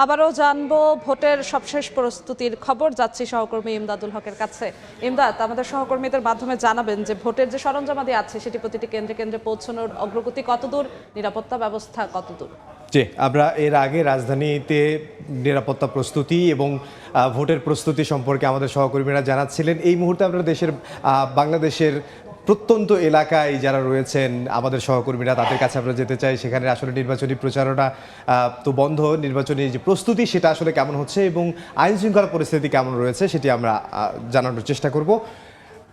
আবারও জানবো ভোটের সবশেষ প্রস্তুতির খবর, যাচ্ছি সহকর্মী ইমদাদুল হকের কাছে। ইমদাদ, আমাদের সহকর্মীদের মাধ্যমে জানাবেন যে ভোটের যে সরঞ্জামাদি আছে সেটি প্রতিটি কেন্দ্রে কেন্দ্রে পৌঁছানোর অগ্রগতি কতদূর, নিরাপত্তা ব্যবস্থা কতদূর? জি, আমরা এর আগে রাজধানীতে নিরাপত্তা প্রস্তুতি এবং ভোটের প্রস্তুতি সম্পর্কে আমাদের সহকর্মীরা জানাচ্ছিলেন। এই মুহূর্তে আমরা বাংলাদেশের প্রত্যন্ত এলাকায় যারা রয়েছেন আমাদের সহকর্মীরা, তাদের কাছে আমরা যেতে চাই। সেখানে আসলে নির্বাচনী প্রচারণা তো বন্ধ, নির্বাচনী যে প্রস্তুতি সেটা আসলে কেমন হচ্ছে এবং আইন শৃঙ্খলা পরিস্থিতি কেমন রয়েছে সেটি আমরা জানানোর চেষ্টা করব।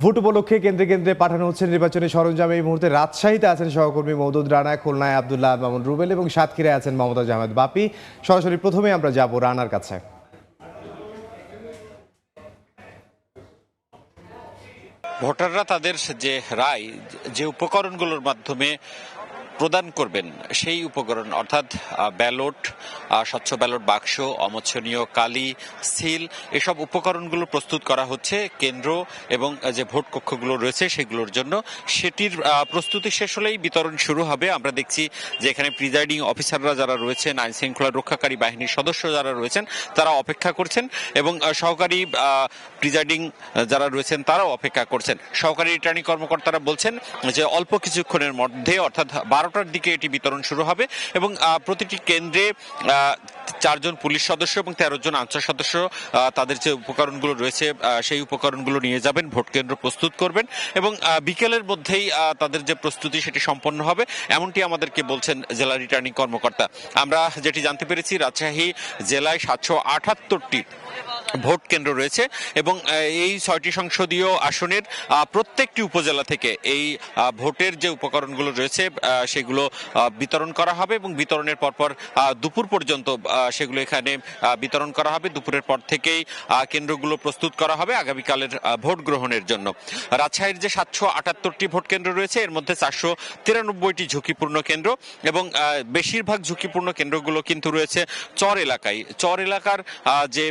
ভোট উপলক্ষে কেন্দ্রে কেন্দ্রে পাঠানো হচ্ছে নির্বাচনী সরঞ্জাম। এই মুহূর্তে রাজশাহীতে আছেন সহকর্মী মওদুদ রানা, খুলনায় আব্দুল্লাহ মামুন রুবেল এবং সাতক্ষীরায় আছেন মমতাজ আহমেদ বাপি। সরাসরি প্রথমে আমরা যাব রানার কাছে। ভোটাররা তাদের যে রায়, যে উপকরণগুলোর মাধ্যমে প্রদান করবেন সেই উপকরণ অর্থাৎ ব্যালট, স্বচ্ছ ব্যালট বাক্স, অমোছনীয় কালি, সিল, এসব উপকরণগুলো প্রস্তুত করা হচ্ছে কেন্দ্র এবং যে ভোট কক্ষগুলো রয়েছে সেগুলোর জন্য। সেটির প্রস্তুতি শেষ হলেই বিতরণ শুরু হবে। আমরা দেখছি যে এখানে প্রিজাইডিং অফিসাররা যারা রয়েছেন, আইন শৃঙ্খলা রক্ষাকারী বাহিনীর সদস্য যারা রয়েছেন তারা অপেক্ষা করছেন এবং সহকারী প্রিজাইডিং যারা রয়েছেন তারাও অপেক্ষা করছেন। সহকারী রিটার্নিং কর্মকর্তারা বলছেন যে অল্প কিছুক্ষণের মধ্যে অর্থাৎ 12টার দিকে এটি বিতরণ শুরু হবে এবং প্রতিটি কেন্দ্রে 4 জন পুলিশ সদস্য এবং 13 জন আনসার সদস্য তাদের যে উপকরণগুলো রয়েছে সেই উপকরণগুলো নিয়ে যাবেন, ভোট কেন্দ্র প্রস্তুত করবেন এবং বিকেলের মধ্যেই তাদের যে প্রস্তুতি সেটি সম্পন্ন হবে, এমনটি আমাদেরকে বলছেন জেলা রিটার্নিং কর্মকর্তা। আমরা যেটি জানতে পেরেছি, রাজশাহী জেলায় 778টি ভোট কেন্দ্র রয়েছে এবং এই 6টি সংসদীয় আসনের প্রত্যেকটি উপজেলা থেকে এই ভোটের যে উপকরণগুলো রয়েছে সেগুলো বিতরণ করা হবে এবং বিতরণের পরপর দুপুর পর্যন্ত সেগুলো এখানে বিতরণ করা হবে। দুপুরের পর থেকেই কেন্দ্রগুলো প্রস্তুত করা হবে আগামীকালের ভোট গ্রহণের জন্য। রাজশাহীর যে 778টি ভোট কেন্দ্র রয়েছে এর মধ্যে 493টি ঝুঁকিপূর্ণ কেন্দ্র এবং বেশিরভাগ ঝুঁকিপূর্ণ কেন্দ্রগুলো কিন্তু রয়েছে চর এলাকায়। চর এলাকার যে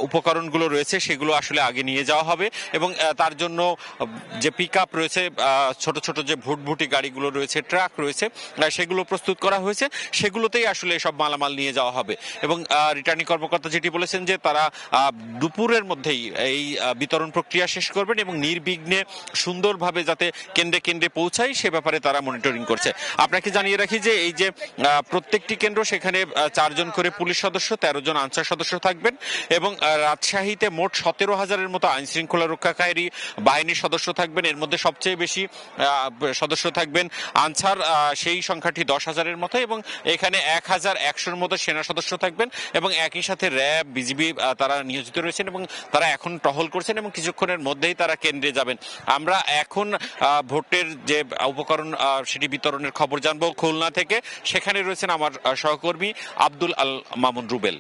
উপকরণগুলো রয়েছে সেগুলো আসলে আগে নিয়ে যাওয়া হবে এবং তার জন্য যে পিকআপ রয়েছে, ছোট ছোট যে ভুটভুটি গাড়িগুলো রয়েছে, ট্রাক রয়েছে, সেগুলো প্রস্তুত করা হয়েছে। সেগুলোতেই আসলে সব মালামাল নিয়ে যাওয়া হবে এবং রিটার্নিং কর্মকর্তা যেটি বলেছেন যে তারা দুপুরের মধ্যেই এই বিতরণ প্রক্রিয়া শেষ করবেন এবং নির্বিঘ্নে সুন্দরভাবে যাতে কেন্দ্রে কেন্দ্রে পৌঁছায় সে ব্যাপারে তারা মনিটরিং করছে। আপনাকে জানিয়ে রাখি যে এই যে প্রত্যেকটি কেন্দ্র সেখানে 4 জন করে পুলিশ সদস্য, 13 জন আনসার সদস্য থাকবেন এবং রাজশাহীতে মোট 17,000-এর মতো আইন শৃঙ্খলা রক্ষাকারী বাহিনীর সদস্য থাকবেন। এর মধ্যে সবচেয়ে বেশি সদস্য থাকবেন আনসার, সেই সংখ্যাটি 10,000-এর মতো এবং এখানে 1,100-এর মতো সেনা সদস্য থাকবেন এবং একই সাথে র্যাব, বিজিবি তারা নিয়োজিত রয়েছেন এবং তারা এখন টহল করছেন এবং কিছুক্ষণের মধ্যেই তারা কেন্দ্রে যাবেন। আমরা এখন ভোটের যে উপকরণ সেটি বিতরণের খবর জানবো খুলনা থেকে। সেখানে রয়েছেন আমার সহকর্মী আব্দুল আল মামুন রুবেল।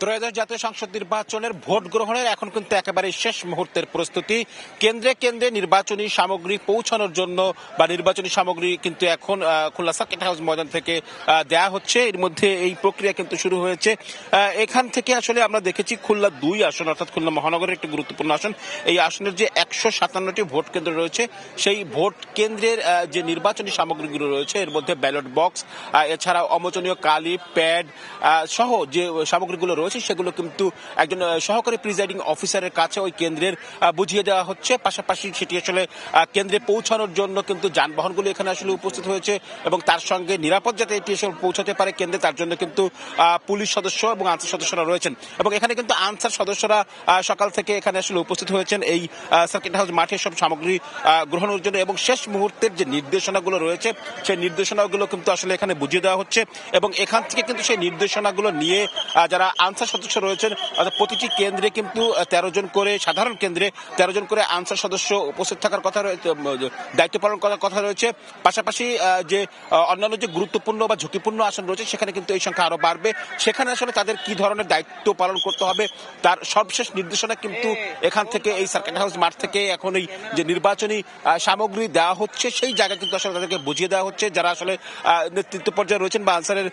ত্রয়োদশ জাতীয় সংসদ নির্বাচনের ভোট গ্রহণের এখন কিন্তু একেবারে শেষ মুহূর্তের প্রস্তুতি। কেন্দ্রে কেন্দ্রে নির্বাচনী সামগ্রী পৌঁছানোর জন্য বা নির্বাচনী সামগ্রী কিন্তু এখন খুলনা সার্কিট হাউস ময়দান থেকে দেয়া হচ্ছে। এর মধ্যে এই প্রক্রিয়া কিন্তু শুরু হয়েছে। এখান থেকে আসলে আমরা দেখেছি খুলনা 2 আসন অর্থাৎ খুলনা মহানগরের একটি গুরুত্বপূর্ণ আসন। এই আসনের যে 157টি ভোট কেন্দ্র রয়েছে সেই ভোট কেন্দ্রের যে নির্বাচনী সামগ্রীগুলো রয়েছে এর মধ্যে ব্যালট বক্স, এছাড়াও অমোচনীয় কালি, প্যাড সহ যে সামগ্রীগুলো রয়েছে সেগুলো কিন্তু একজন সহকারী প্রিজাইডিং অফিসারের কাছে ওই কেন্দ্রের বুঝিয়ে দেওয়া হচ্ছে। পাশাপাশি সেটি আসলে কেন্দ্রে পৌঁছানোর জন্য কিন্তু যানবাহনগুলো এখানে আসলে উপস্থিত হয়েছে এবং তার সঙ্গে নিরাপদ যাতে এটি এসে পৌঁছাতে পারে কেন্দ্রে তার জন্য কিন্তু পুলিশ সদস্য এবং আনসার সদস্যরা রয়েছেন এবং এখানে কিন্তু আনসার সদস্যরা সকাল থেকে এখানে আসলে উপস্থিত হয়েছেন এই সার্কিট হাউস মাঠে সব সামগ্রী গ্রহণের জন্য এবং শেষ মুহূর্তের যে নির্দেশনাগুলো রয়েছে সেই নির্দেশনাগুলো কিন্তু আসলে এখানে বুঝিয়ে দেওয়া হচ্ছে এবং এখান থেকে কিন্তু সেই নির্দেশনাগুলো নিয়ে যারা আনসার সদস্য রয়েছেন প্রতিটি কেন্দ্রে কিন্তু 13 জন করে, সাধারণ কেন্দ্রে 13 জন করে আনসার সদস্য উপস্থিত থাকার কথা রয়েছে, দায়িত্ব পালন করার কথা রয়েছে। পাশাপাশি যে অন্যান্য যে গুরুত্বপূর্ণ বা ঝুঁকিপূর্ণ আসন রয়েছে সেখানে কিন্তু এই সংখ্যা আরো বাড়বে। সেখানে আসলে তাদের কি ধরনের দায়িত্ব পালন করতে হবে তার সর্বশেষ নির্দেশনা কিন্তু এখান থেকে এই সার্কিট হাউস মাঠ থেকে এখন এই যে নির্বাচনী সামগ্রী দেওয়া হচ্ছে সেই জায়গা কিন্তু আসলে তাদেরকে বুঝিয়ে দেওয়া হচ্ছে। যারা আসলে নেতৃত্ব পর্যায়ে রয়েছেন বা আনসারের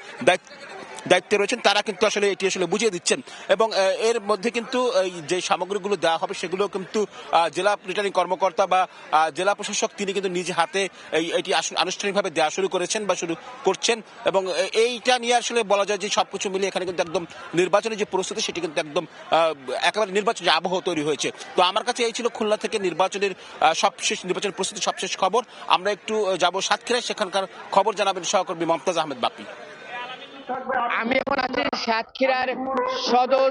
দায়িত্বে রয়েছেন তারা কিন্তু আসলে এটি আসলে বুঝিয়ে দিচ্ছেন। এবং এর মধ্যে কিন্তু যে সামগ্রীগুলো দেওয়া হবে সেগুলো কিন্তু জেলা রিটার্নিং কর্মকর্তা বা জেলা প্রশাসক তিনি কিন্তু নিজ হাতে এটি আনুষ্ঠানিকভাবে দেওয়া শুরু করেছেন বা শুরু করছেন। এবং এইটা নিয়ে আসলে বলা যায় যে সবকিছু মিলিয়ে এখানে কিন্তু একদম নির্বাচনের যে প্রস্তুতি সেটি কিন্তু একদম একেবারে নির্বাচনী আবহ তৈরি হয়েছে। তো আমার কাছে এই ছিল খুলনা থেকে নির্বাচনের নির্বাচনের প্রস্তুতি সবশেষ খবর। আমরা একটু যাব সাতক্ষীরায়, সেখানকার খবর জানাবেন সহকর্মী মমতাজ আহমেদ বাপি। আমি এখন আছি সাতক্ষীরার সদর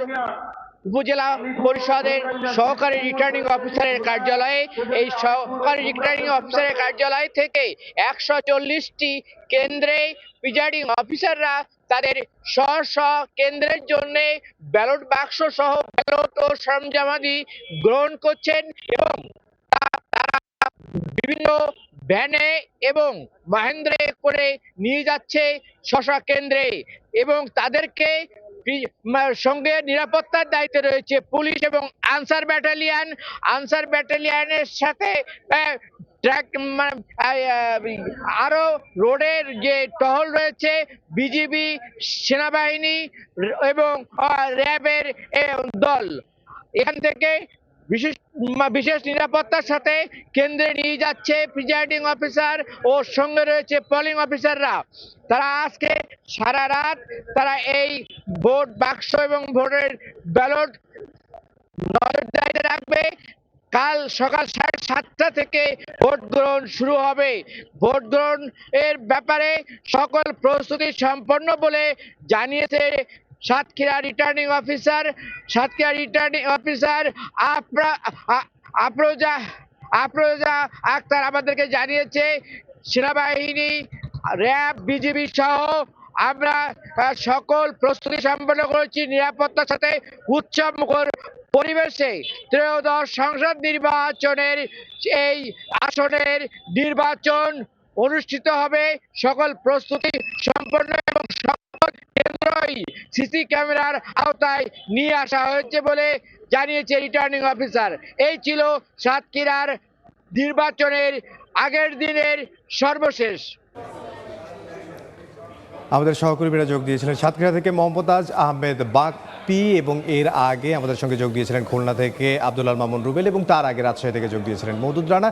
উপজেলা পরিষদের সহকারী রিটার্নিং অফিসারের কার্যালয়ে। এই সহকারী রিটার্নিং অফিসারের কার্যালয় থেকে 140টি কেন্দ্রে প্রিজাইডিং অফিসাররা তাদের স্ব কেন্দ্রের জন্য ব্যালট বাক্স সহ ব্যালট ও সরঞ্জামাদি গ্রহণ করছেন এবং বিভিন্ন ভ্যানে এবং মাহেন্দ্রে করে নিয়ে যাচ্ছে কেন্দ্রে এবং তাদেরকে সঙ্গে নিরাপত্তার দায়িত্বে রয়েছে পুলিশ এবং আনসার ব্যাটালিয়ানের সাথে ট্র্যাক আরো রোডের যে টহল রয়েছে বিজিবি, সেনাবাহিনী এবং র্যাবের দল এখান থেকে বিশেষ নিরাপত্তার সাথে কেন্দ্রে নিয়ে যাচ্ছে প্রিজাইডিং অফিসার ও সঙ্গে রয়েছে পোলিং অফিসাররা। তারা আজকে সারা রাত তারা এই ভোট বাক্স এবং ভোটের ব্যালট নজরদারিতে রাখবে। কাল সকাল 7:30 থেকে ভোট গ্রহণ শুরু হবে। ভোট গ্রহণ এর ব্যাপারে সকল প্রস্তুতি সম্পন্ন বলে জানিয়েছে সাতক্ষীরা রিটার্নিং অফিসার আফরোজা আক্তার আমাদেরকে জানিয়েছে সেনাবাহিনী, র্যাব, বিজিবি সহ আমরা সকল প্রস্তুতি সম্পন্ন করেছি নিরাপত্তার সাথে উৎসবমুখর পরিবেশে। ত্রয়োদশ সংসদ নির্বাচনের এই আসনের নির্বাচন অনুষ্ঠিত হবে। সকল প্রস্তুতি সম্পন্ন এবং সকল কেন্দ্রই সিসি ক্যামেরার আওতায় নিয়ে আসা হয়েছে বলে জানিয়েছে রিটার্নিং অফিসার। এই ছিল সাতক্ষীরার নির্বাচনের আগের দিনের সর্বশেষ। আমাদের সহকর্মীরা যোগ দিয়েছিলেন সাতক্ষীরা থেকে মমতাজ আহমেদ বাপ্পি, এবং এর আগে আমাদের সঙ্গে যোগ দিয়েছিলেন খুলনা থেকে আব্দুল আল মামুন রুবেল, এবং তার আগে রাজশাহী থেকে যোগ দিয়েছিলেন মওদুদ রানা।